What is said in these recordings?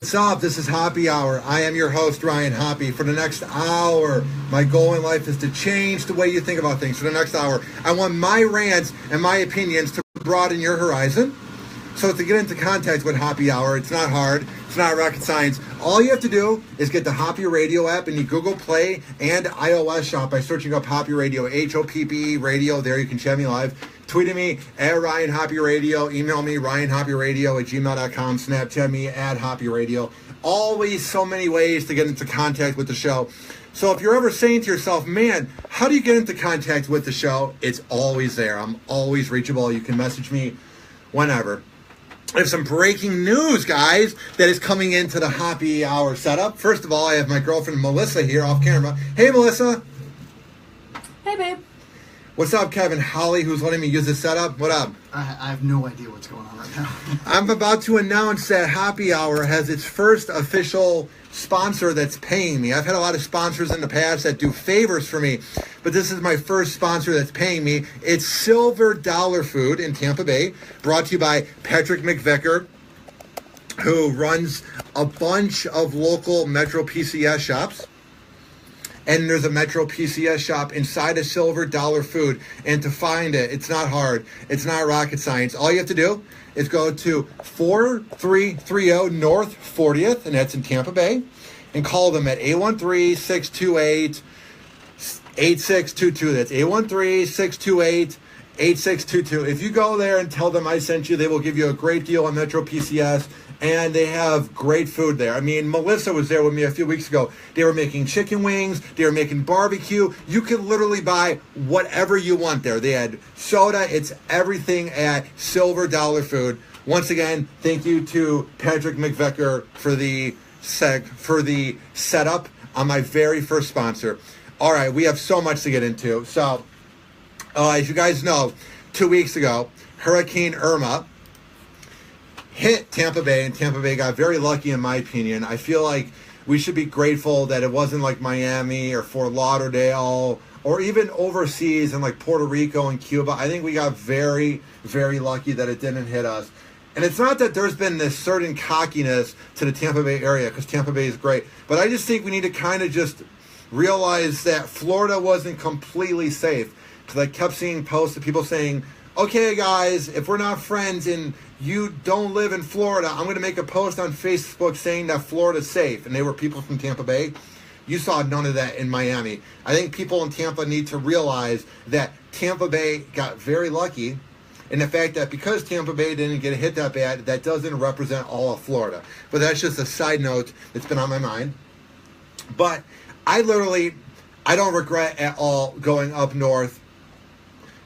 What's up? This is Hoppe Hour. I am your host, Ryan Hoppe. For the next hour, my goal in life is to change the way you think about things. For the next hour, I want my rants and my opinions to broaden your horizon. So to get into contact with Hoppe Hour, it's not hard. It's not rocket science. All you have to do is get the Hoppe Radio app in the Google Play and iOS shop by searching up Hoppe Radio, Hoppe Radio. There you can chat me live. Tweet me at Ryan Hoppe Radio. Email me, ryanhopperadio@gmail.com. Snapchat me at Hoppe Radio. Always so many ways to get into contact with the show. So if you're ever saying to yourself, man, how do you get into contact with the show? It's always there. I'm always reachable. You can message me whenever. I have some breaking news, guys, that is coming into the Hoppe Hour setup. First of all, I have my girlfriend Melissa here off camera. Hey, Melissa. Hey, babe. What's up, Kevin Holly, who's letting me use this setup? What up? I have no idea what's going on right now. I'm about to announce that Hoppe Hour has its first official sponsor that's paying me. I've had a lot of sponsors in the past that do favors for me, but this is my first sponsor that's paying me. It's Silver Dollar Food in Tampa Bay, brought to you by Patrick McVicker, who runs a bunch of local Metro PCS shops. And there's a Metro PCS shop inside of Silver Dollar Food. And to find it, it's not hard. It's not rocket science. All you have to do is go to 4330 North 40th, and that's in Tampa Bay, and call them at 813-628-8622. That's 813-628-8622. If you go there and tell them I sent you, they will give you a great deal on Metro PCS. And they have great food there. I mean, Melissa was there with me a few weeks ago. They were making chicken wings. They were making barbecue. You could literally buy whatever you want there. They had soda. It's everything at Silver Dollar Food. Once again, thank you to Patrick McVicker for the setup on my very first sponsor. All right, we have so much to get into. So, as you guys know, 2 weeks ago, Hurricane Irma hit Tampa Bay, and Tampa Bay got very lucky, in my opinion. I feel like we should be grateful that it wasn't like Miami or Fort Lauderdale or even overseas in like Puerto Rico and Cuba. I think we got very, very lucky that it didn't hit us. And it's not that there's been this certain cockiness to the Tampa Bay area, because Tampa Bay is great, but I just think we need to kind of just realize that Florida wasn't completely safe, because I kept seeing posts of people saying, okay, guys, if we're not friends and you don't live in Florida, I'm going to make a post on Facebook saying that Florida's safe. And they were people from Tampa Bay. You saw none of that in Miami. I think people in Tampa need to realize that Tampa Bay got very lucky. And the fact that because Tampa Bay didn't get hit that bad, that doesn't represent all of Florida. But that's just a side note that's been on my mind. But I don't regret at all going up north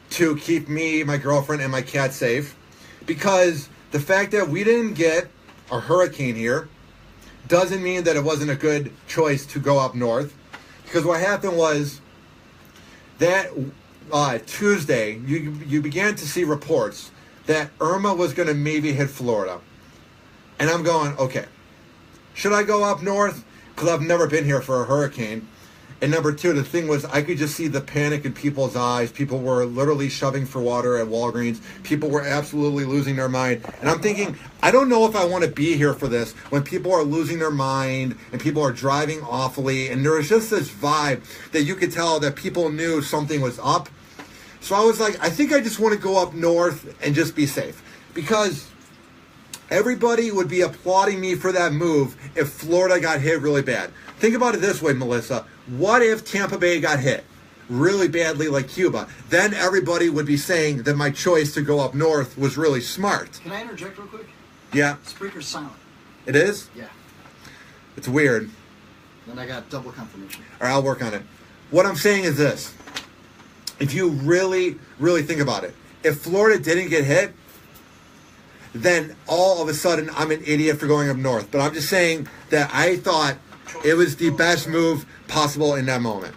to keep me, my girlfriend, and my cat safe, because the fact that we didn't get a hurricane here doesn't mean that it wasn't a good choice to go up north. Because what happened was that Tuesday, you began to see reports that Irma was going to maybe hit Florida. And I'm going, okay, should I go up north? Because I've never been here for a hurricane. And number two, the thing was, I could just see the panic in people's eyes. People were literally shoving for water at Walgreens. People were absolutely losing their mind. And I'm thinking, I don't know if I want to be here for this when people are losing their mind and people are driving awfully. And there was just this vibe that you could tell that people knew something was up. So I was like, I think I just want to go up north and just be safe. Because everybody would be applauding me for that move if Florida got hit really bad. Think about it this way, Melissa. What if Tampa Bay got hit really badly like Cuba? Then everybody would be saying that my choice to go up north was really smart. Can I interject real quick? Yeah. Spreaker's silent. It is? Yeah. It's weird. Then I got double confirmation. All right, I'll work on it. What I'm saying is this. If you really, really think about it, if Florida didn't get hit, then all of a sudden I'm an idiot for going up north. But I'm just saying that I thought it was the best move possible in that moment.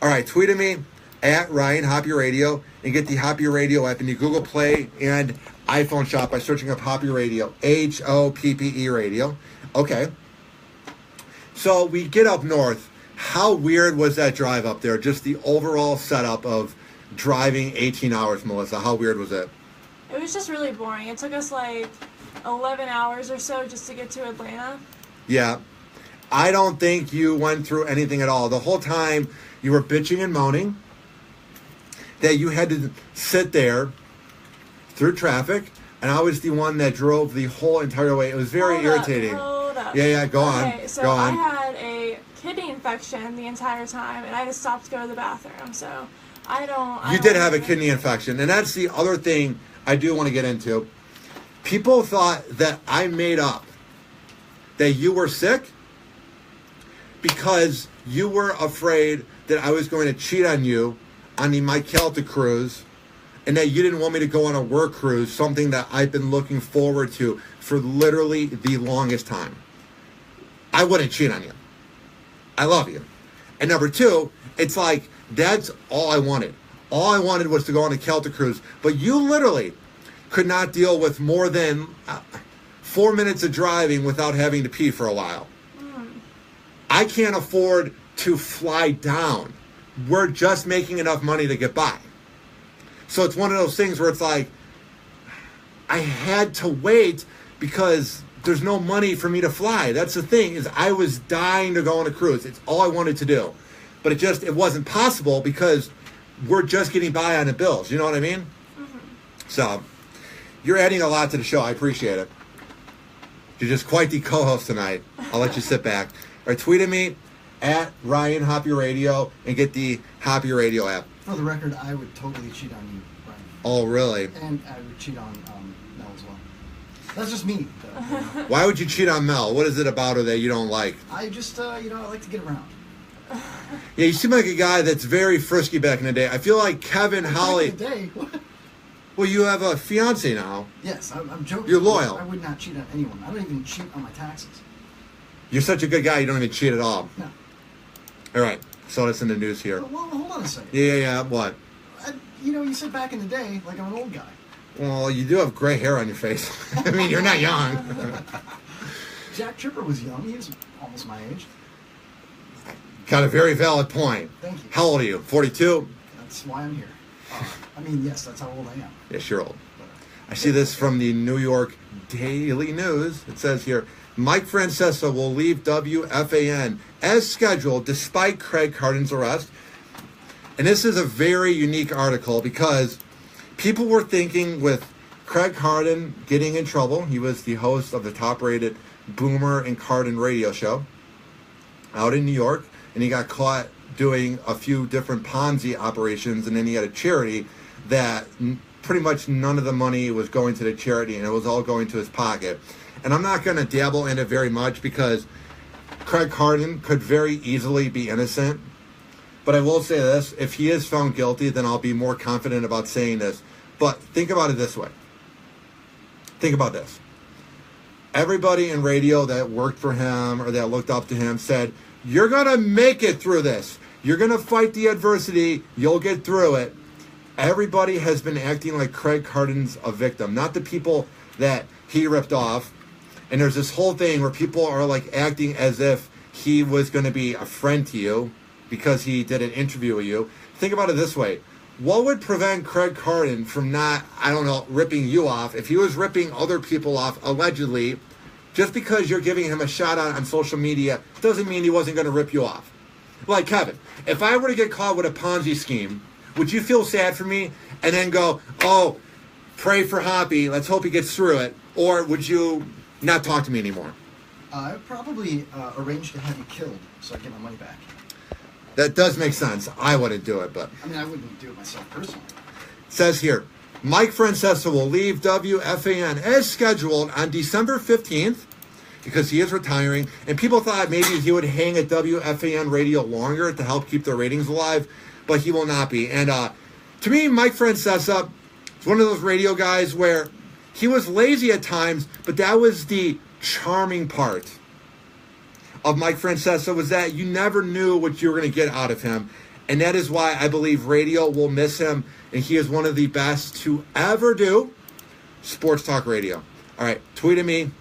All right, tweet at me at Ryan Hoppe Radio and get the Hoppe Radio app in the Google Play and iPhone shop by searching up Hoppe Radio, Hoppe Radio. Okay. So we get up north. How weird was that drive up there? Just the overall setup of driving 18 hours, Melissa. How weird was it? It was just really boring. It took us like 11 hours or so just to get to Atlanta. Yeah. I don't think you went through anything at all. The whole time you were bitching and moaning that you had to sit there through traffic, and I was the one that drove the whole entire way. It was very irritating. Hold up. Yeah, go on. Okay, so Go I on. had a kidney infection the entire time, and I just stopped to go to the bathroom. So You did have a kidney infection, and that's the other thing I do want to get into. People thought that I made up that you were sick because you were afraid that I was going to cheat on you on the Mike Calta cruise, and that you didn't want me to go on a work cruise, something that I've been looking forward to for literally the longest time. I wouldn't cheat on you. I love you. And number two, it's like, that's all I wanted. All I wanted was to go on a Celta cruise. But you literally could not deal with more than 4 minutes of driving without having to pee for a while. I can't afford to fly down. We're just making enough money to get by. So it's one of those things where it's like, I had to wait because there's no money for me to fly. That's the thing, is I was dying to go on a cruise. It's all I wanted to do. But it wasn't possible because we're just getting by on the bills. You know what I mean? Mm-hmm. So, you're adding a lot to the show. I appreciate it. You're just quite the co-host tonight. I'll let you sit back. Or tweet at me at Ryan Hoppe Radio and get the Hoppe Radio app. For the record, I would totally cheat on you, Brian. Oh, really? And I would cheat on Mel as well. That's just me, though. Why would you cheat on Mel? What is it about her that you don't like? I just, I like to get around. Yeah, you seem like a guy that's very frisky back in the day. I feel like Kevin Holly. Back in the day? What? Well, you have a fiance now. Yes, I'm joking. You're loyal. I would not cheat on anyone. I don't even cheat on my taxes. You're such a good guy, you don't even cheat at all. No. All right, saw this in the news here. Well, hold on a second. Yeah, what? You said back in the day, like I'm an old guy. Well, you do have gray hair on your face. I mean, you're not young. Jack Tripper was young. He was almost my age. Got a very valid point. Thank you. How old are you? 42? That's why I'm here. Yes, that's how old I am. Yes, you're old. I see this from the New York Daily News. It says here, Mike Francesa will leave WFAN as scheduled despite Craig Carden's arrest. And this is a very unique article because people were thinking with Craig Carden getting in trouble, he was the host of the top-rated Boomer and Carden radio show out in New York, and he got caught doing a few different Ponzi operations, and then he had a charity that pretty much none of the money was going to the charity, and it was all going to his pocket. And I'm not going to dabble in it very much because Craig Carden could very easily be innocent. But I will say this, if he is found guilty, then I'll be more confident about saying this. But think about it this way. Think about this. Everybody in radio that worked for him or that looked up to him said, you're going to make it through this. You're going to fight the adversity. You'll get through it. Everybody has been acting like Craig Carden's a victim, not the people that he ripped off. And there's this whole thing where people are like acting as if he was going to be a friend to you because he did an interview with you. Think about it this way. What would prevent Craig Carden from not, ripping you off? If he was ripping other people off, allegedly, just because you're giving him a shout out on social media doesn't mean he wasn't going to rip you off. Like Kevin, if I were to get caught with a Ponzi scheme, would you feel sad for me and then go, oh, pray for Hoppe, let's hope he gets through it? Or would you not talk to me anymore? I would probably arrange to have you killed so I get my money back. That does make sense. I wouldn't do it, but... I wouldn't do it myself personally. It says here, Mike Francesa will leave WFAN as scheduled on December 15th because he is retiring. And people thought maybe he would hang at WFAN radio longer to help keep the ratings alive, but he will not be. And to me, Mike Francesa is one of those radio guys where he was lazy at times, but that was the charming part of Mike Francesa, was that you never knew what you were going to get out of him. And that is why I believe radio will miss him, and he is one of the best to ever do sports talk radio. All right, tweet at me,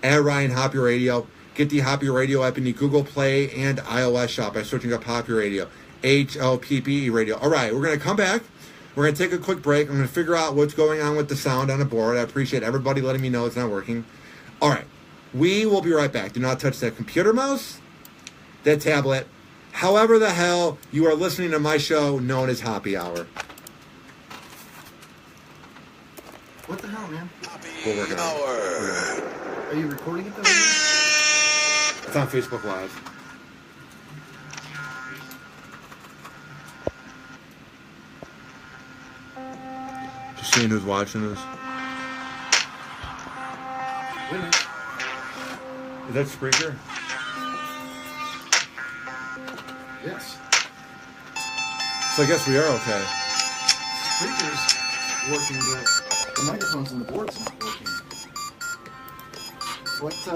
at Ryan Hoppe Radio. Get the Hoppe Radio app in the Google Play and iOS shop by searching up Hoppe Radio, Hoppe Radio. All right, we're going to come back. We're going to take a quick break. I'm going to figure out what's going on with the sound on the board. I appreciate everybody letting me know it's not working. All right, We will be right back. Do not touch that computer mouse, that tablet, however the hell you are listening to my show known as Happy Hour. What the hell, man? We'll work it out. Are you recording it though? It's on Facebook Live. Just seeing who's watching this. Wait a minute. Is that Spreaker? Yes. So I guess we are okay. Speaker's working, but the microphones on the board's not working. What, I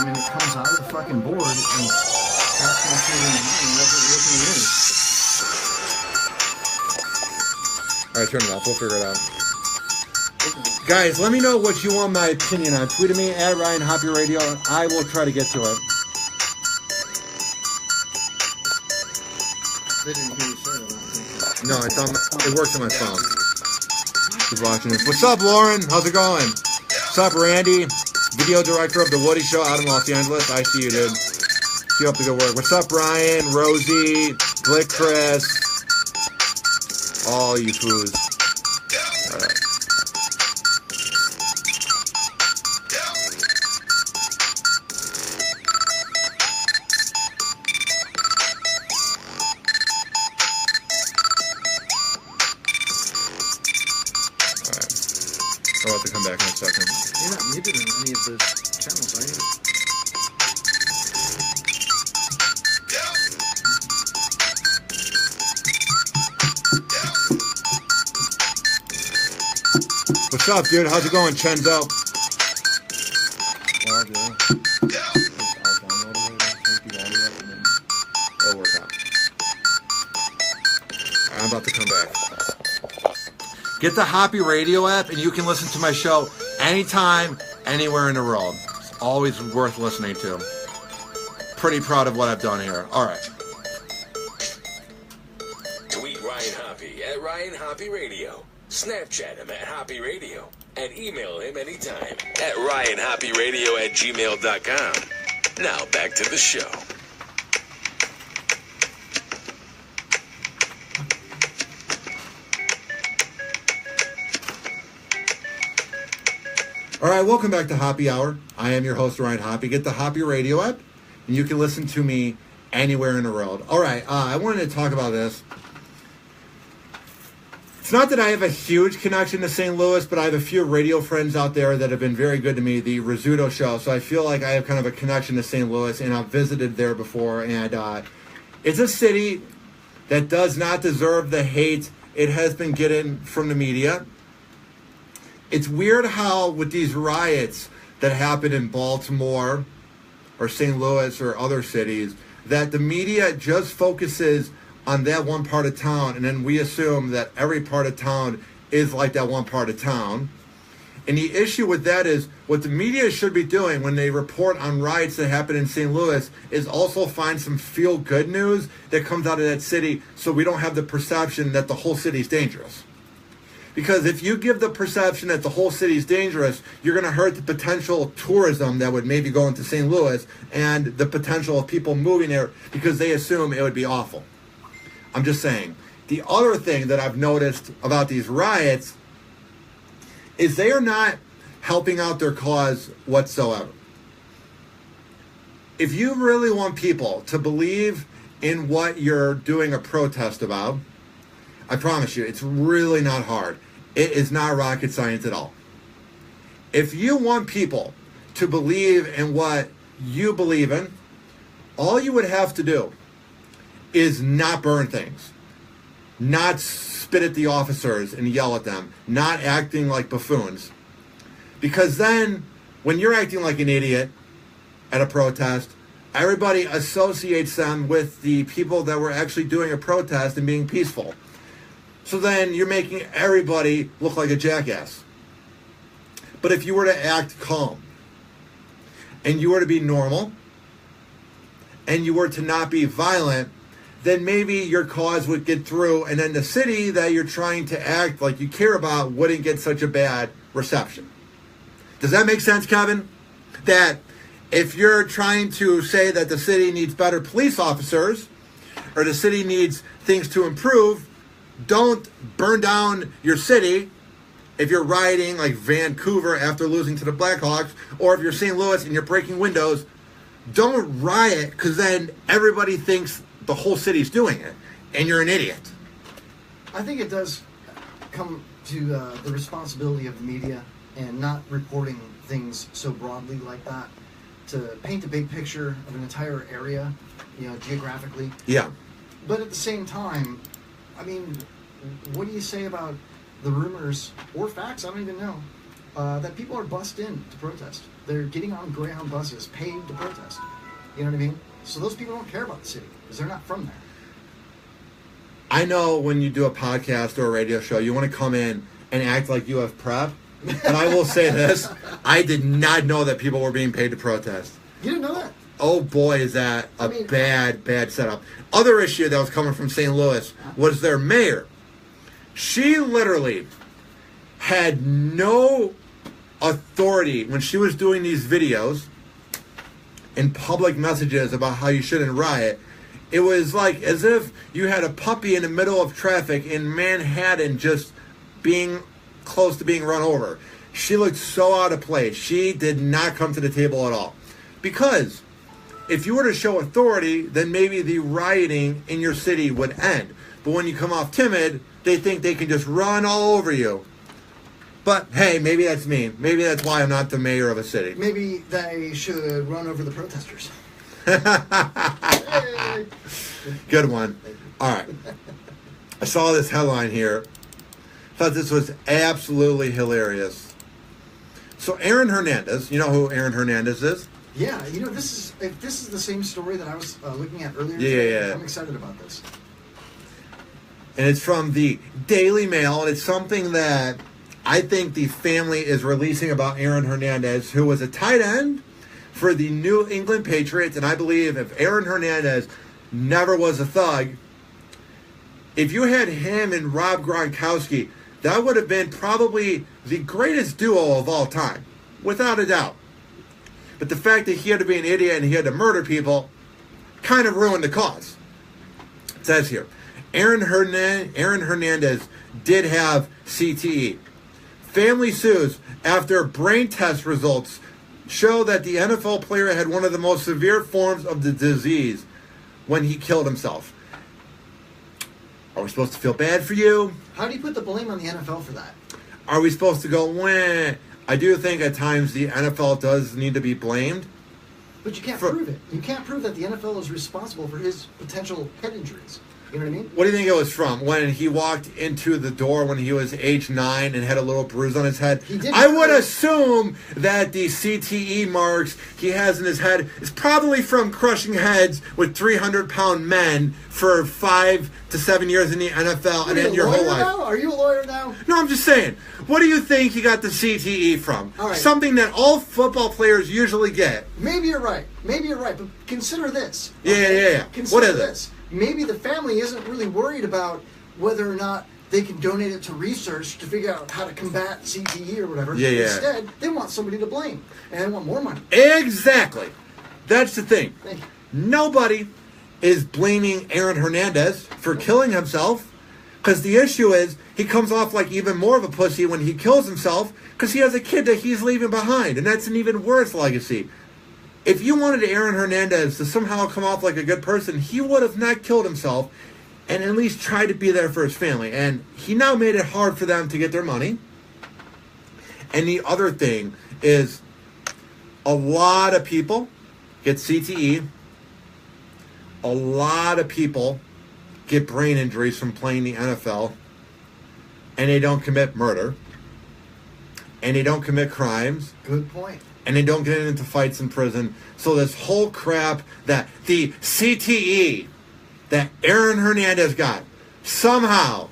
mean, it comes out of the fucking board and that's not feeling the money. That's what looking at it. Alright, turn it off. We'll figure it out. Guys, let me know what you want my opinion on. Tweet at me at Ryan Hoppe Radio. I will try to get to it. They didn't hear you say that, I don't think. No, it's on. It works on my phone. Who's watching this? What's up, Lauren? How's it going? What's up, Randy? Video director of The Woody Show out in Los Angeles. I see you, dude. Keep up the good work. What's up, Brian, Rosie, Glick Chris? All you fools. All right. I'll have to come back in a second. You're not muted on any of the channels, are you? What's up, dude? How's it going, Chenzo? It'll work out. I'm about to come back. Get the Hoppe Radio app, and you can listen to my show anytime, anywhere in the world. It's always worth listening to. Pretty proud of what I've done here. All right. Tweet Ryan Hoppe at Ryan Hoppe Radio. Snapchat him at Hoppe Radio. And email him anytime at RyanHoppeRadio@gmail.com. Now back to the show. All right, welcome back to Happy Hour. I am your host, Ryan Hoppe. Get the Hoppe Radio app, and you can listen to me anywhere in the world. All right, I wanted to talk about this. It's not that I have a huge connection to St. Louis, but I have a few radio friends out there that have been very good to me, the Riots show. So I feel like I have kind of a connection to St. Louis, and I've visited there before. And it's a city that does not deserve the hate it has been getting from the media. It's weird how with these riots that happen in Baltimore or St. Louis or other cities, that the media just focuses on that one part of town, and then we assume that every part of town is like that one part of town. And the issue with that is what the media should be doing when they report on riots that happen in St. Louis is also find some feel-good news that comes out of that city so we don't have the perception that the whole city is dangerous. Because if you give the perception that the whole city is dangerous, you're going to hurt the potential tourism that would maybe go into St. Louis and the potential of people moving there because they assume it would be awful. I'm just saying. The other thing that I've noticed about these riots is they are not helping out their cause whatsoever. If you really want people to believe in what you're doing a protest about, I promise you, it's really not hard. It is not rocket science at all. If you want people to believe in what you believe in, all you would have to do is not burn things, not spit at the officers and yell at them, not acting like buffoons. Because then, when you're acting like an idiot at a protest, everybody associates them with the people that were actually doing a protest and being peaceful. So then you're making everybody look like a jackass. But if you were to act calm, and you were to be normal, and you were to not be violent, then maybe your cause would get through, and then the city that you're trying to act like you care about wouldn't get such a bad reception. Does that make sense, Kevin? That if you're trying to say that the city needs better police officers or the city needs things to improve, don't burn down your city if you're rioting like Vancouver after losing to the Blackhawks, or if you're St. Louis and you're breaking windows. Don't riot, because then everybody thinks the whole city's doing it, and you're an idiot. I think it does come to the responsibility of the media and not reporting things so broadly like that, to paint a big picture of an entire area, geographically. Yeah. But at the same time, I mean, what do you say about the rumors or facts, I don't even know, that people are bussed in to protest? They're getting on Greyhound buses, paid to protest. You know what I mean? So those people don't care about the city because they're not from there. I know when you do a podcast or a radio show, you want to come in and act like you have prep. And I will say this, I did not know that people were being paid to protest. You didn't know that? Oh boy, is that a bad setup. Other issue that was coming from St. Louis was their mayor. She literally had no authority when she was doing these videos and public messages about how you shouldn't riot. It was like as if you had a puppy in the middle of traffic in Manhattan just being close to being run over. She looked so out of place. She did not come to the table at all. Because if you were to show authority, then maybe the rioting in your city would end. But when you come off timid, they think they can just run all over you. But hey, maybe that's me. Maybe that's why I'm not the mayor of a city. Maybe they should run over the protesters. Hey. Good one. All right. I saw this headline here. Thought this was absolutely hilarious. So Aaron Hernandez, you know who Aaron Hernandez is? Yeah, this is the same story that I was looking at earlier. Yeah. I'm excited about this. And it's from the Daily Mail, and it's something that I think the family is releasing about Aaron Hernandez, who was a tight end for the New England Patriots. And I believe if Aaron Hernandez never was a thug, if you had him and Rob Gronkowski, that would have been probably the greatest duo of all time, without a doubt. But the fact that he had to be an idiot and he had to murder people kind of ruined the cause. It says here, Aaron Hernandez did have CTE. Family sues after brain test results show that the NFL player had one of the most severe forms of the disease when he killed himself. Are we supposed to feel bad for you? How do you put the blame on the NFL for that? Are we supposed to go, wah? I do think at times the NFL does need to be blamed. But you can't prove it. You can't prove that the NFL is responsible for his potential head injuries. You know what I mean? What do you think it was from? When he walked into the door when he was age 9 and had a little bruise on his head? I would assume that the CTE marks he has in his head is probably from crushing heads with 300-pound men for 5 to 7 years in the NFL and in your whole life. Now? Are you a lawyer now? No, I'm just saying. What do you think he got the CTE from? All right. Something that all football players usually get. Maybe you're right. But consider this. Yeah. Consider What is this. it? Maybe the family isn't really worried about whether or not they can donate it to research to figure out how to combat CTE or whatever. Yeah. Instead, they want somebody to blame. And they want more money. Exactly. That's the thing. Thank you. Nobody is blaming Aaron Hernandez for killing himself, because the issue is he comes off like even more of a pussy when he kills himself because he has a kid that he's leaving behind, and that's an even worse legacy. If you wanted Aaron Hernandez to somehow come off like a good person, he would have not killed himself and at least tried to be there for his family. And he now made it hard for them to get their money. And the other thing is a lot of people get CTE. A lot of people get brain injuries from playing the NFL. And they don't commit murder. And they don't commit crimes. Good point. And they don't get into fights in prison. So this whole crap that the CTE that Aaron Hernandez got somehow,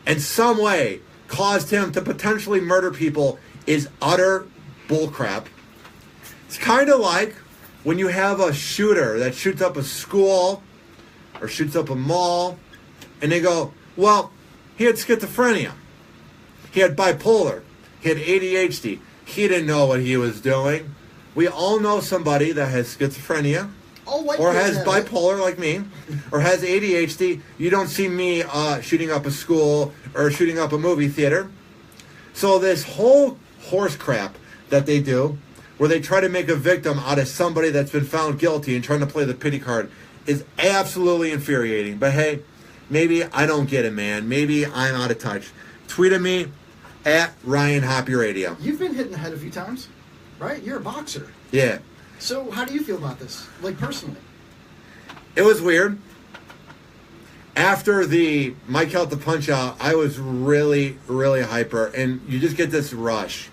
in some way, caused him to potentially murder people is utter bullcrap. It's kind of like when you have a shooter that shoots up a school or shoots up a mall, and they go, well, he had schizophrenia. He had bipolar. He had ADHD. He didn't know what he was doing. We all know somebody that has schizophrenia or has bipolar like me or has ADHD. You don't see me shooting up a school or shooting up a movie theater. So this whole horse crap that they do where they try to make a victim out of somebody that's been found guilty and trying to play the pity card is absolutely infuriating. But hey, maybe I don't get it, man. Maybe I'm out of touch. Tweet at me at Ryan Hoppe Radio. You've been hit in the head a few times, right? You're a boxer. Yeah. So how do you feel about this, like personally? It was weird. After the Mike Out the Punch Out, I was really, really hyper. And you just get this rush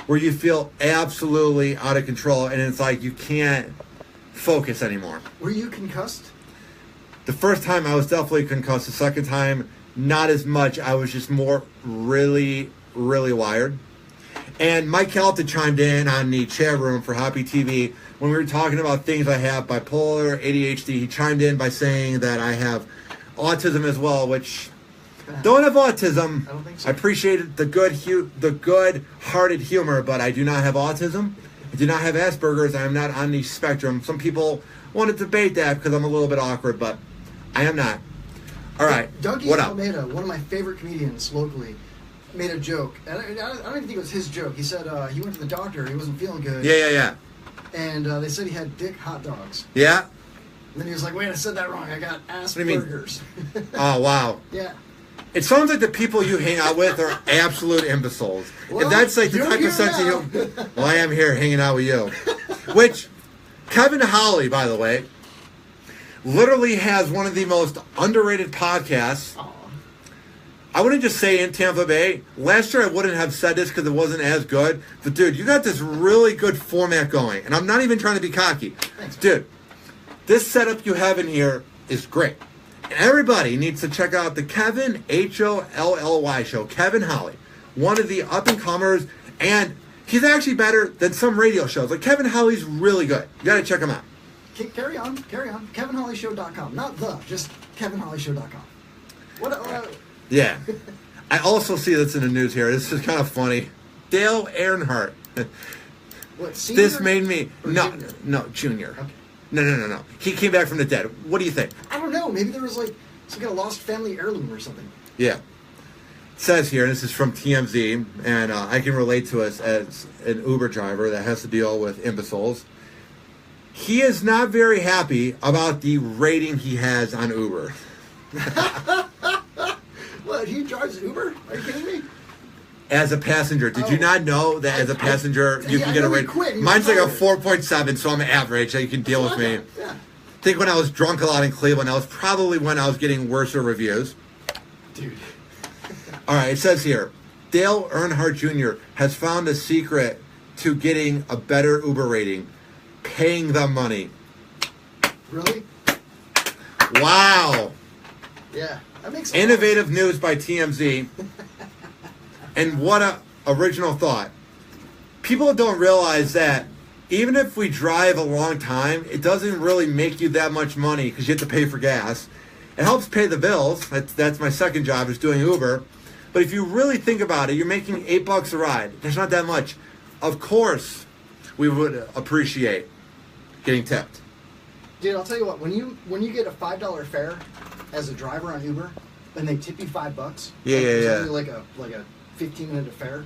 where you feel absolutely out of control. And it's like you can't focus anymore. Were you concussed? The first time I was definitely concussed. The second time, not as much. I was just more really, really wired. And Mike Calta chimed in on the chat room for Hoppe TV when we were talking about things I have, bipolar, ADHD. He chimed in by saying that I have autism as well, which don't have autism. I don't think so. I appreciate the good-hearted humor, but I do not have autism. I do not have Asperger's. I am not on the spectrum. Some people want to debate that because I'm a little bit awkward, but I am not. All right. Dougie what up? Almeida, one of my favorite comedians locally, made a joke. And I don't even think it was his joke. He said he went to the doctor. He wasn't feeling good. Yeah. And they said he had dick hot dogs. Yeah? And then he was like, wait, I said that wrong. I got ass What do you mean? burgers. Oh, wow. Yeah. It sounds like the people you hang out with are absolute imbeciles. Well, if that's like the you're type here of sense now. of you, well, I am here hanging out with you. Which, Kevin Holly, by the way, literally has one of the most underrated podcasts. Aw. I wouldn't just say in Tampa Bay. Last year I wouldn't have said this because it wasn't as good. But dude, you got this really good format going. And I'm not even trying to be cocky. Thanks, man. Dude, this setup you have in here is great. And everybody needs to check out the Kevin, Holly show. Kevin Holly. One of the up-and-comers. And he's actually better than some radio shows. Like Kevin Holly's really good. You got to check him out. Carry on. KevinHollyShow.com. Not just KevinHollyShow.com. What? Yeah. I also see this in the news here. This is kind of funny. Dale Earnhardt. What? Senior This made me... or No, junior? no, junior. Okay. No. He came back from the dead. What do you think? I don't know. Maybe there was like some kind of lost family heirloom or something. Yeah. It says here, and this is from TMZ, and I can relate to us as an Uber driver that has to deal with imbeciles. He is not very happy about the rating he has on Uber. What? He drives Uber? Are you kidding me? As a passenger, did you not know that as a passenger you can get a rating? Mine's like a 4.7, so I'm average, so you can deal with me. Yeah. I think when I was drunk a lot in Cleveland, that was probably when I was getting worse reviews. Dude. All right, it says here, Dale Earnhardt Jr. has found a secret to getting a better Uber rating, paying them money. Really? Wow. Yeah. That makes Innovative news by TMZ. And what a original thought. People don't realize that even if we drive a long time, it doesn't really make you that much money because you have to pay for gas. It helps pay the bills. That's my second job, is doing Uber. But if you really think about it, you're making $8 a ride. There's not that much. Of course, we would appreciate getting tipped. Dude, I'll tell you what. When you get a $5 fare as a driver on Uber, and they tip you $5, Yeah. it's only like a 15-minute fare.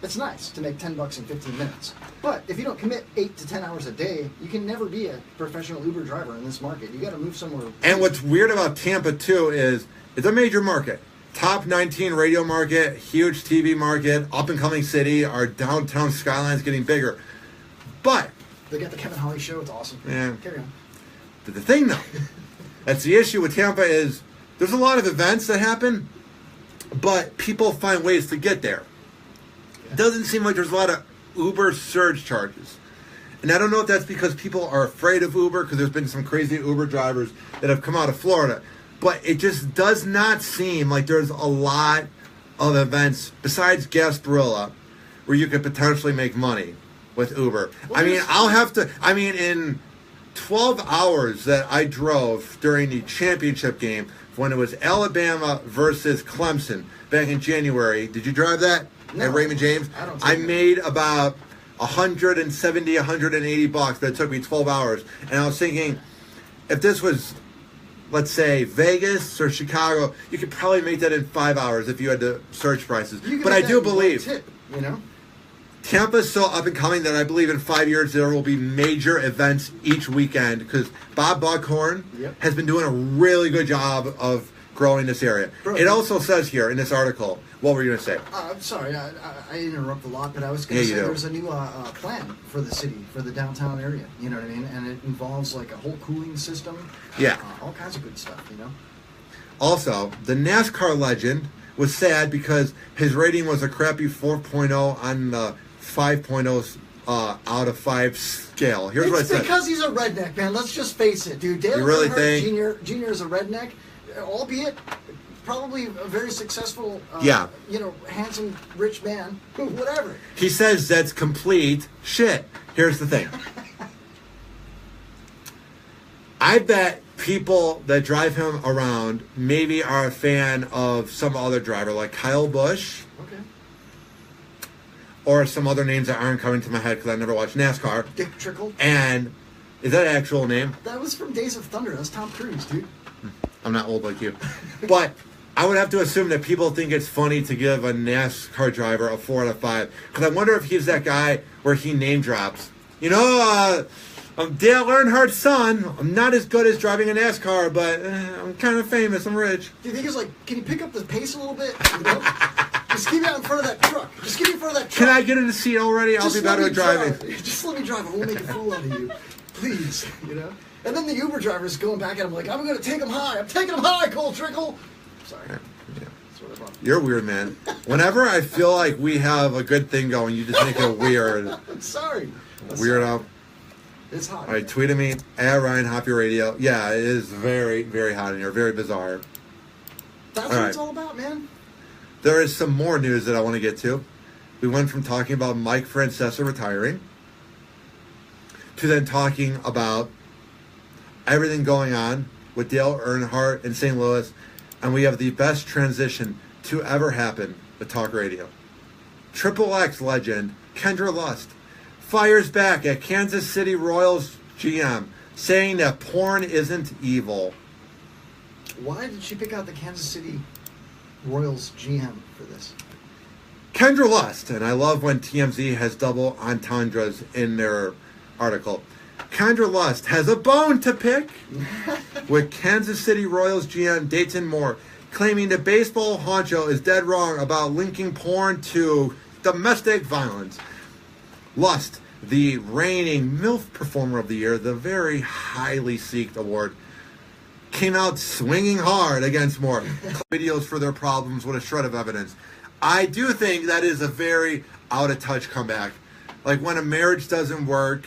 It's nice to make $10 in 15 minutes. But if you don't commit 8 to 10 hours a day, you can never be a professional Uber driver in this market. You got to move somewhere. And what's weird about Tampa too is it's a major market. Top 19 radio market, huge TV market, up and coming city. Our downtown skyline's getting bigger. But They got the Kevin Holly show. It's awesome. Yeah. Carry on. the thing though, that's the issue with Tampa is there's a lot of events that happen, but people find ways to get there. It doesn't seem like there's a lot of Uber surge charges. And I don't know if that's because people are afraid of Uber, because there's been some crazy Uber drivers that have come out of Florida. But it just does not seem like there's a lot of events besides Gasparilla where you could potentially make money with Uber. Well, in 12 hours that I drove during the championship game when it was Alabama versus Clemson back in January. Did you drive that No, at Raymond James? I don't I take it. made about $170, $180, but it took me 12 hours. And I was thinking, if this was, let's say, Vegas or Chicago, you could probably make that in 5 hours if you had to search prices. You can But make I that do in one believe tip, you know? Tampa's so up and coming that I believe in 5 years there will be major events each weekend because Bob Buckhorn Yep. has been doing a really good job of growing this area. Bro, It also says here in this article, what were you going to say? I'm sorry, I interrupt a lot, but I was going Yeah, to you say do. there's a new plan for the city, for the downtown area. You know what I mean? And it involves like a whole cooling system. Yeah. All kinds of good stuff, you know? Also, the NASCAR legend was sad because his rating was a crappy 4.0 on the 5.0 out of 5 scale. Here's what I It's said. because he's a redneck, man. Let's just face it, dude. Dale You really Earnhardt think? Jr. is a redneck, albeit probably a very successful, Yeah. handsome, rich man. Whatever. He says that's complete shit. Here's the thing. I bet people that drive him around maybe are a fan of some other driver like Kyle Busch Okay. or some other names that aren't coming to my head because I never watched NASCAR. Dick Trickle. And is that an actual name? That was from Days of Thunder. That's Tom Cruise, dude. I'm not old like you. But I would have to assume that people think it's funny to give a NASCAR driver a 4 out of 5. Because I wonder if he's that guy where he name drops. I'm Dale Earnhardt's son. I'm not as good as driving a NASCAR, but I'm kind of famous. I'm rich. Do you think it's like, can you pick up the pace a little bit? You know? Just keep me out in front of that truck. Just keep me in front of that Can truck. I get in the seat already? I'll Just be let better me at driving. drive. Just let me drive. I won't make a fool out of you. Please, you know? And then the Uber driver's going back at him like, I'm going to take him high. I'm taking him high, Cole Trickle. Sorry. Yeah. That's what I brought. You're weird, man. Whenever I feel like we have a good thing going, you just make it weird. I'm sorry. I'm Weirdo. sorry. It's hot. All right, tweet at me at Ryan Hoppe Radio. Yeah, it is very, very hot in here. Very bizarre. That's all what right. it's all about, man. There is some more news that I want to get to. We went from talking about Mike Francesa retiring to then talking about everything going on with Dale Earnhardt in St. Louis, and we have the best transition to ever happen with talk radio. Triple X legend Kendra Lust fires back at Kansas City Royals GM, saying that porn isn't evil. Why did she pick out the Kansas City Royals GM for this? Kendra Lust, and I love when TMZ has double entendres in their article. Kendra Lust has a bone to pick with Kansas City Royals GM Dayton Moore, claiming the baseball honcho is dead wrong about linking porn to domestic violence. Lust, the reigning MILF Performer of the Year, the very highly seeked award, came out swinging hard against Moore. Videos for their problems with a shred of evidence. I do think that is a very out-of-touch comeback. Like when a marriage doesn't work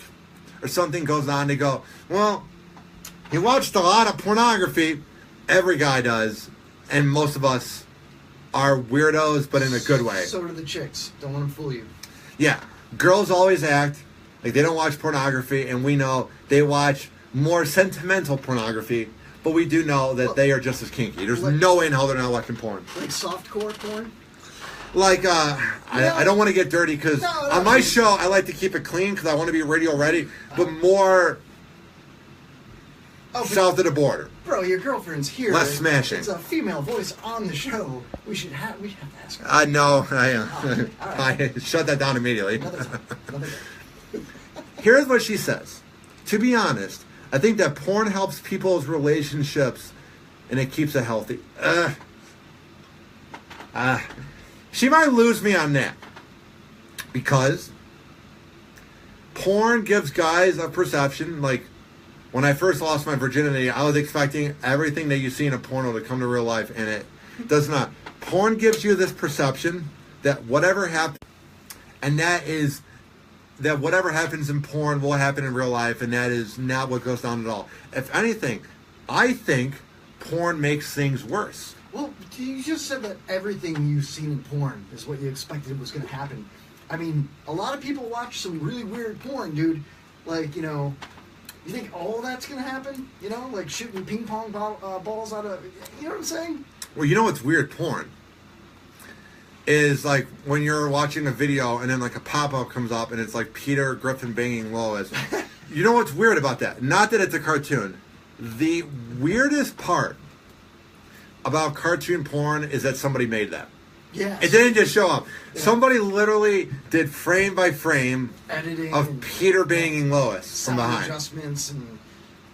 or something goes on, they go, well, he watched a lot of pornography. Every guy does. And most of us are weirdos, but in a good way. So do the chicks. Don't want to fool you. Yeah. Girls always act like they don't watch pornography, and we know they watch more sentimental pornography, but we do know that they are just as kinky. There's no way in hell they're not watching porn. Like softcore porn? Like, I don't want to get dirty because No, on my show, I like to keep it clean because I want to be radio ready, but more Oh, south of the border. Bro, your girlfriend's here. Less smashing. It's a female voice on the show. We have to ask her. I know. All right. I shut that down immediately. Another time. Here's what she says. To be honest, I think that porn helps people's relationships and it keeps it healthy. She might lose me on that. Because porn gives guys a perception. Like, when I first lost my virginity, I was expecting everything that you see in a porno to come to real life, and it does not. Porn gives you this perception that whatever happens, and that is that whatever happens in porn will happen in real life, and that is not what goes down at all. If anything, I think porn makes things worse. Well, you just said that everything you've seen in porn is what you expected was going to happen. I mean, a lot of people watch some really weird porn, dude. Like, You think all that's going to happen? You know, like shooting ping pong balls out of... You know what I'm saying? Well, you know what's weird? Porn is like when you're watching a video and then like a pop-up comes up and it's like Peter Griffin banging Lois. You know what's weird about that? Not that it's a cartoon. The weirdest part about cartoon porn is that somebody made that. Yes. It didn't just show up. Yeah. Somebody literally did frame by frame Editing of Peter banging Lois from sound behind. adjustments and...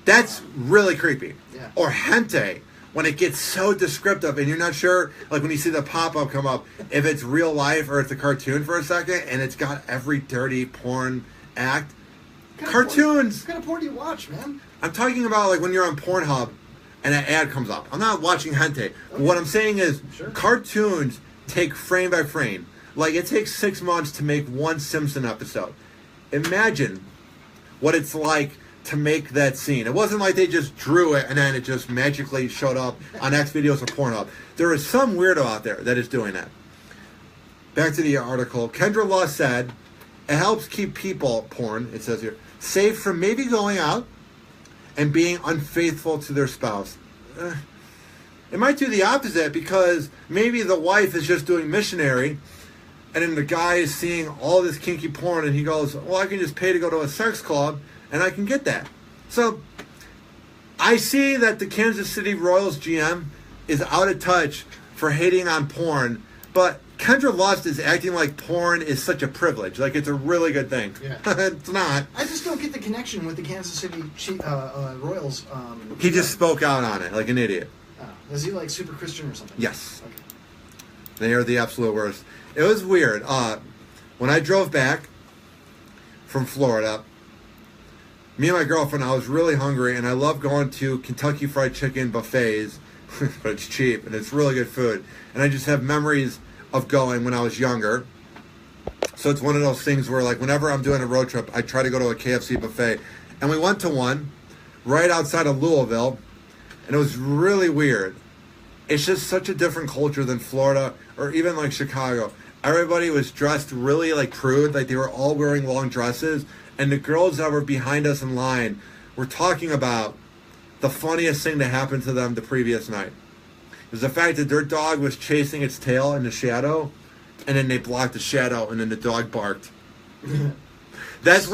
That's really creepy. Yeah. Or hentai, when it gets so descriptive and you're not sure, like when you see the pop-up come up, if it's real life or it's a cartoon for a second, and it's got every dirty porn act. Cartoons. What kind of porn do you watch, man? I'm talking about like when you're on Pornhub and an ad comes up. I'm not watching hentai. Okay. What I'm saying is cartoons take frame by frame. Like it takes 6 months to make one Simpson episode. Imagine what it's like to make that scene. It wasn't like they just drew it and then it just magically showed up on X videos or Pornhub. There is some weirdo out there that is doing that. Back to the article. Kendra Law said, it helps keep people, porn, it says here, safe from maybe going out and being unfaithful to their spouse. It might do the opposite because maybe the wife is just doing missionary and then the guy is seeing all this kinky porn and he goes, well, I can just pay to go to a sex club and I can get that. So I see that the Kansas City Royals GM is out of touch for hating on porn, but Kendra Lust is acting like porn is such a privilege. Like it's a really good thing. Yeah. It's not. I just don't get the connection with the Kansas City Royals. He just spoke out on it like an idiot. Is he like super Christian or something? Yes. Okay. They are the absolute worst. It was weird. When I drove back from Florida, me and my girlfriend, I was really hungry, and I love going to Kentucky Fried Chicken buffets, but it's cheap, and it's really good food. And I just have memories of going when I was younger. So it's one of those things where, like, whenever I'm doing a road trip, I try to go to a KFC buffet. And we went to one right outside of Louisville, and it was really weird. It's just such a different culture than Florida or even, like, Chicago. Everybody was dressed really, like, prude. Like, they were all wearing long dresses. And the girls that were behind us in line were talking about the funniest thing that happened to them the previous night. It was the fact that their dog was chasing its tail in the shadow, and then they blocked the shadow, and then the dog barked. That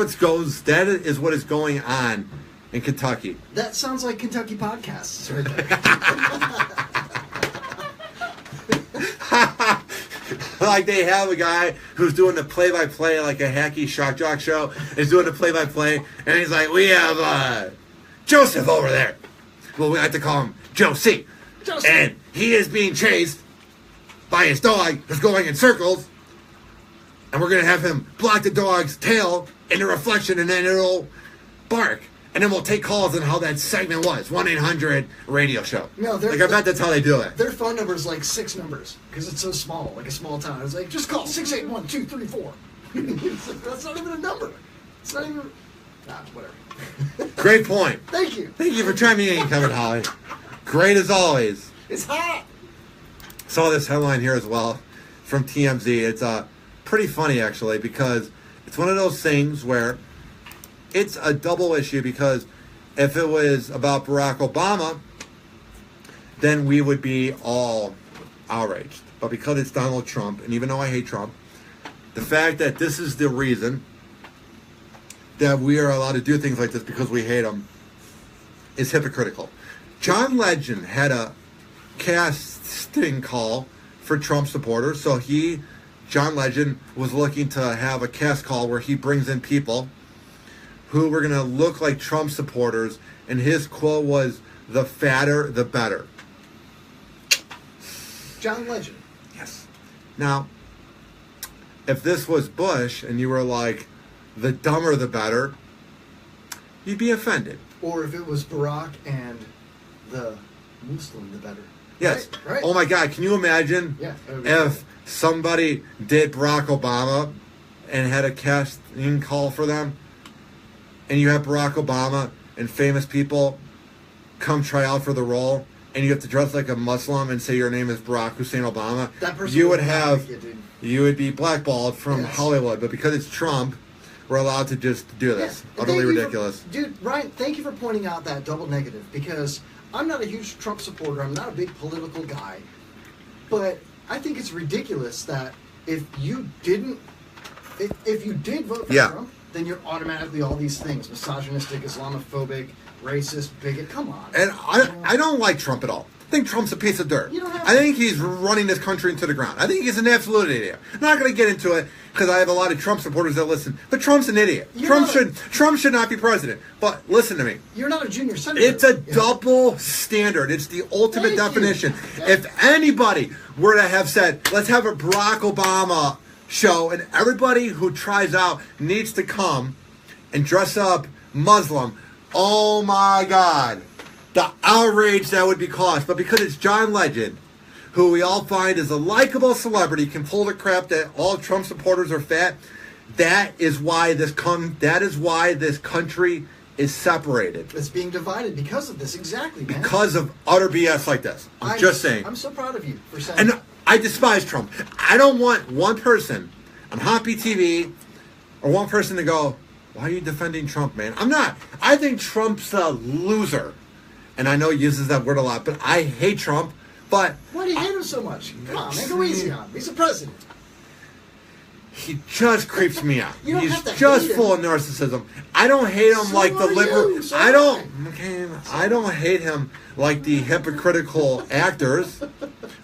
is what is going on in Kentucky. That sounds like Kentucky podcasts right there. Like they have a guy who's doing the play-by-play, like a hacky shock jock show, is doing the play-by-play, and he's like, we have Joseph over there. Well, we have to call him Josie. Joseph. And he is being chased by his dog who's going in circles, and we're going to have him block the dog's tail in the reflection, and then it'll bark. And then we'll take calls on how that segment was. 1-800 radio show. No, I bet that's how they do it. Their phone number is like 6 numbers because it's so small, like a small town. It's like, just call 681-234. That's not even a number. It's not even... whatever. Great point. Thank you. Thank you for chiming in, Kevin Holly. Great as always. It's hot. Saw this headline here as well from TMZ. It's pretty funny, actually, because it's one of those things where it's a double issue, because if it was about Barack Obama, then we would be all outraged. But because it's Donald Trump, and even though I hate Trump, the fact that this is the reason that we are allowed to do things like this because we hate him is hypocritical. John Legend had a casting call for Trump supporters, so John Legend was looking to have a cast call where he brings in people who were going to look like Trump supporters, and his quote was, the fatter, the better. John Legend. Yes. Now, if this was Bush, and you were like, the dumber, the better, you'd be offended. Or if it was Barack and the Muslim, the better. Yes. Right? Oh my God, can you imagine if somebody did Barack Obama and had a casting call for them? And you have Barack Obama and famous people come try out for the role, and you have to dress like a Muslim and say your name is Barack Hussein Obama, That person you would you be blackballed from Hollywood. But because it's Trump, we're allowed to just do this. Yeah. Utterly ridiculous. Dude, Ryan, thank you for pointing out that double negative, because I'm not a huge Trump supporter. I'm not a big political guy. But I think it's ridiculous that if you did vote for Trump, then you're automatically all these things: misogynistic, Islamophobic, racist, bigot. Come on. And I don't like Trump at all. I think Trump's a piece of dirt. You don't have I think he's running this country into the ground. I think he's an absolute idiot. I'm not going to get into it because I have a lot of Trump supporters that listen. But Trump's an idiot. Trump should not be president. But listen to me. You're not a junior senator. It's a double standard. It's the ultimate definition. If anybody were to have said, let's have a Barack Obama show, and everybody who tries out needs to come and dress up Muslim, oh my God. The outrage that would be caused. But because it's John Legend, who we all find is a likable celebrity, can pull the crap that all Trump supporters are fat, that is why this country is separated. It's being divided because of this, exactly, man. Because of utter BS like this. I'm just saying. I'm so proud of you for saying And I despise Trump. I don't want one person on Hoppe TV or one person to go, why are you defending Trump, man? I'm not. I think Trump's a loser. And I know he uses that word a lot, but I hate Trump. But why do you hate him so much? Come on, man, go easy on him. He's the president. He just creeps me out. You don't He's have to just hate full of narcissism. I don't hate him So like the are liberal. you. So I am don't. Okay, I don't hate him like the hypocritical actors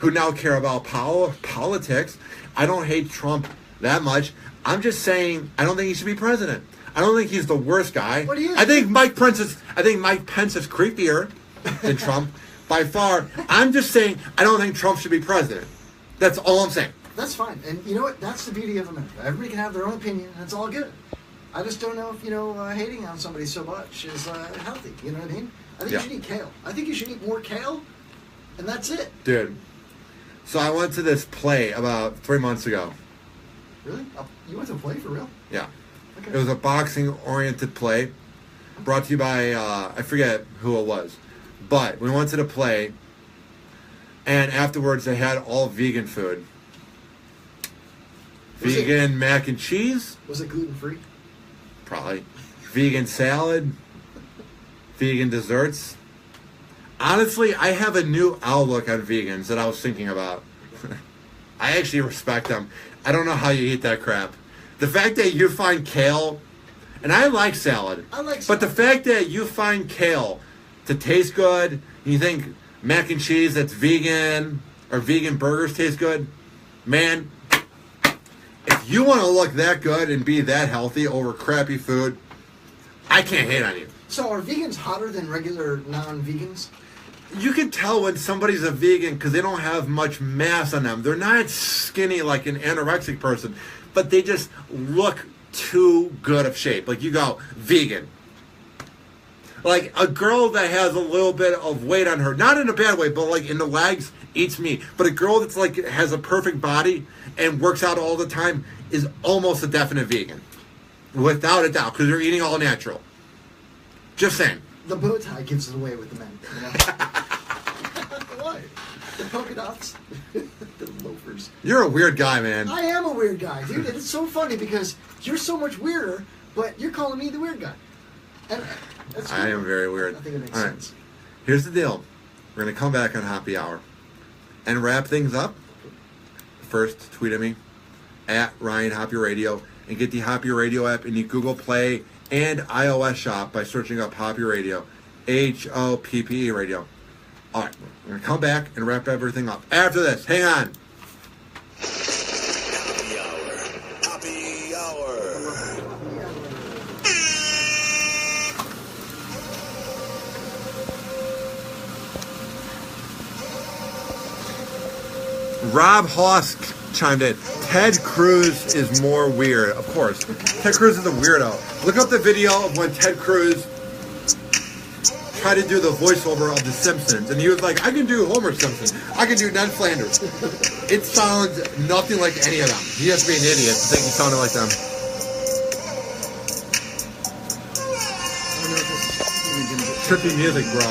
who now care about politics. I don't hate Trump that much. I'm just saying I don't think he should be president. I don't think he's the worst guy. What do you I think Mike Pence is creepier than Trump by far. I'm just saying I don't think Trump should be president. That's all I'm saying. That's fine. And you know what? That's the beauty of America. Everybody can have their own opinion, and it's all good. I just don't know if, hating on somebody so much is healthy. You know what I mean? I think you should eat kale. I think you should eat more kale, and that's it. Dude. So I went to this play about 3 months ago. Really? You went to a play for real? Yeah. Okay. It was a boxing-oriented play brought to you by, I forget who it was. But we went to the play, and afterwards they had all vegan food. Vegan mac and cheese? Was it gluten-free? Probably. Vegan salad. Vegan desserts. Honestly, I have a new outlook on vegans that I was thinking about. I actually respect them. I don't know how you eat that crap. The fact that you find kale, and I like salad, but the fact that you find kale to taste good, and you think mac and cheese that's vegan, or vegan burgers taste good, man, if you want to look that good and be that healthy over crappy food, I can't hate on you. So are vegans hotter than regular non-vegans? You can tell when somebody's a vegan because they don't have much mass on them. They're not skinny like an anorexic person, but they just look too good of shape. Like you go, vegan. Like a girl that has a little bit of weight on her, not in a bad way, but like in the legs, eats meat. But a girl that's like has a perfect body and works out all the time is almost a definite vegan. Without a doubt, because they're eating all natural. Just saying. The bow tie gives it away with the men. You know? What? The polka dots? The loafers. You're a weird guy, man. I am a weird guy, dude. And it's so funny because you're so much weirder, but you're calling me the weird guy. And that's I am very weird. I think it makes All right. sense. Here's the deal. We're going to come back on Happy Hour and wrap things up. First, tweet at me at Ryan Hoppe Radio and get the Hoppe Radio app in the Google Play and iOS shop by searching up Hoppe Radio. Hoppe Radio. All right. We're going to come back and wrap everything up. After this, hang on. Happy Hour. Happy Hour. Rob Hoss chimed in. Ted Cruz is more weird. Of course. Ted Cruz is a weirdo. Look up the video of when Ted Cruz tried to do the voiceover of The Simpsons. And he was like, I can do Homer Simpson. I can do Ned Flanders. It sounds nothing like any of them. He has to be an idiot to think he sounded like them. Trippy music, bro.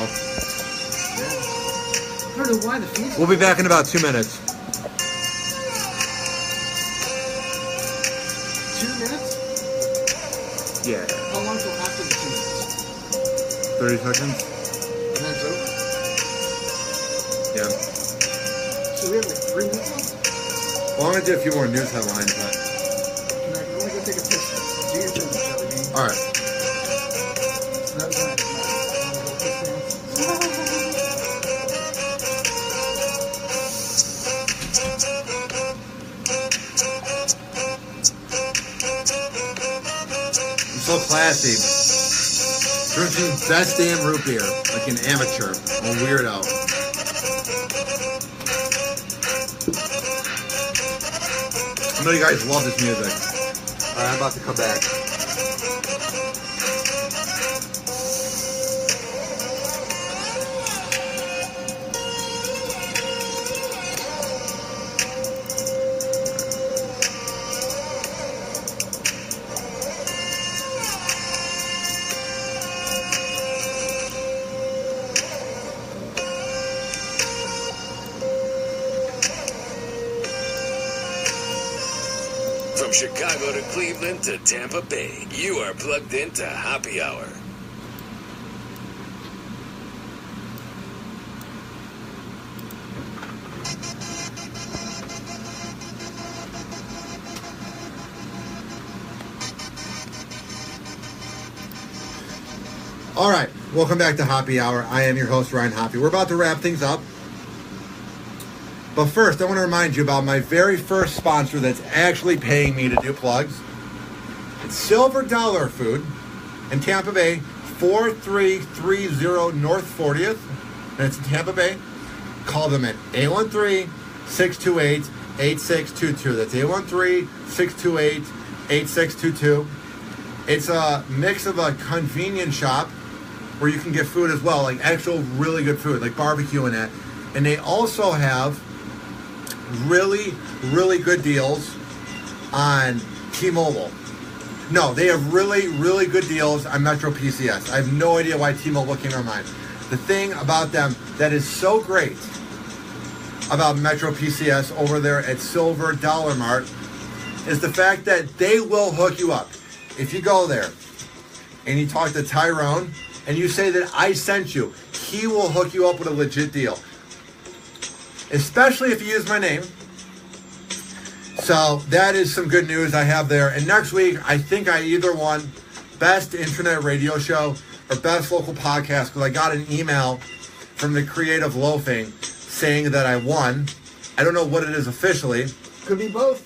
I don't know why the fees. We'll be back in about 2 minutes. 2 minutes? Yeah. How long till after the 2 minutes? 30 seconds. And then it's over? Yeah. So we have like 3 minutes left? Well, I'm going to do a few more news headlines, but... Can I go take a piss? Do your thing, Shelly. All right. So that was nice. I'm so classy. Drinking best damn root beer, like an amateur, a weirdo. I know you guys love this music. All right, I'm about to come back. From Chicago to Cleveland to Tampa Bay, you are plugged into Happy Hour. All right, welcome back to Happy Hour. I am your host, Ryan Hoppe. We're about to wrap things up. But first, I want to remind you about my very first sponsor that's actually paying me to do plugs. It's Silver Dollar Food in Tampa Bay, 4330 North 40th. And it's in Tampa Bay. Call them at 813-628-8622. That's 813-628-8622. It's a mix of a convenience shop where you can get food as well, like actual really good food, like barbecue and that. And they also have really, really good deals on T-Mobile. No, they have really, really good deals on Metro PCS. I have no idea why T-Mobile came to mind. The thing about them that is so great about Metro PCS over there at Silver Dollar Mart is the fact that they will hook you up. If you go there and you talk to Tyrone and you say that I sent you, he will hook you up with a legit deal. Especially if you use my name. So that is some good news I have there. And next week, I think I either won Best Internet Radio Show or Best Local Podcast because I got an email from the Creative Loafing saying that I won. I don't know what it is officially. Could be both.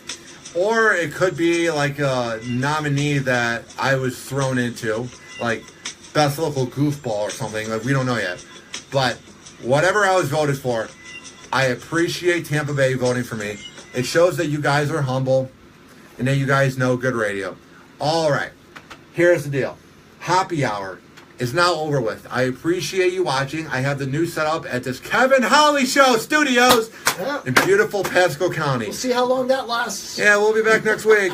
Or it could be like a nominee that I was thrown into, like Best Local Goofball or something. Like we don't know yet. But whatever I was voted for, I appreciate Tampa Bay voting for me. It shows that you guys are humble and that you guys know good radio. All right, here's the deal. Happy Hour is now over with. I appreciate you watching. I have the new setup at this Kevin Holly Show Studios in beautiful Pasco County. We'll see how long that lasts. Yeah, we'll be back next week.